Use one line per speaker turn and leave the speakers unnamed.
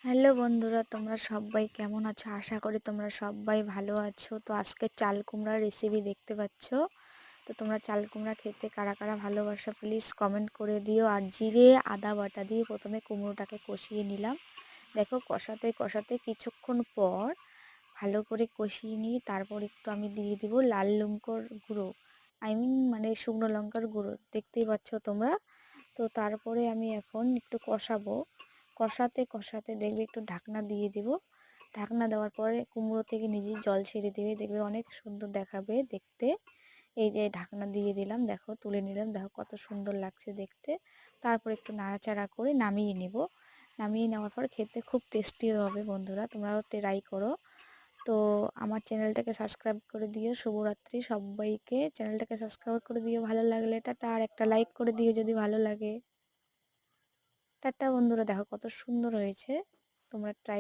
Hello বন্ধুরা, তোমরা সবাই কেমন আছো? আশা করি তোমরা সবাই ভালো আছো। তো আজকে চাল কুমড়ার রেসিপি দেখতে পাচ্ছ। তো তোমরা চাল কুমড়া খেতে কারা কারা ভালোবাসো প্লিজ কমেন্ট করে দিও। আর জিরে আদা বাটা দিয়ে প্রথমে কুমড়োটাকে কষিয়ে নিলাম। দেখো কষাতে কষাতে কিছুক্ষণ পর ভালো করে কষিয়ে নিয়ে তারপর একটু আমি দিয়ে দিব লাল লঙ্কার গুঁড়ো, মানে শুকনো লঙ্কার গুঁড়ো, দেখতেই পাচ্ছ তোমরা। তো তারপরে আমি এখন একটু কষাবো। কষাতে কষাতে দেখবে একটু ঢাকনা দিয়ে দিব। ঢাকনা দেওয়ার পরে কুমড়ো থেকে নিজেই জল ছেড়ে দেবে, দেখবে অনেক সুন্দর দেখাবে দেখতে। এই যে ঢাকনা দিয়ে দিলাম, দেখো তুলে নিলাম, দেখো কত সুন্দর লাগছে দেখতে। তারপর একটু নাড়াচাড়া করে নামিয়ে নেব। নামিয়ে নেওয়ার পর খেতে খুব টেস্টি হবে বন্ধুরা, তোমরাও ট্রাই করো। তো আমার চ্যানেলটাকে সাবস্ক্রাইব করে দিও। শুভরাত্রি সবাইকে, চ্যানেলটাকে সাবস্ক্রাইব করে দিও ভালো লাগলে, টাটা। আর একটা লাইক করে দিও যদি ভালো লাগে। টাটা বন্ধুরা, দেখো কত সুন্দর হয়েছে, তোমরা ট্রাই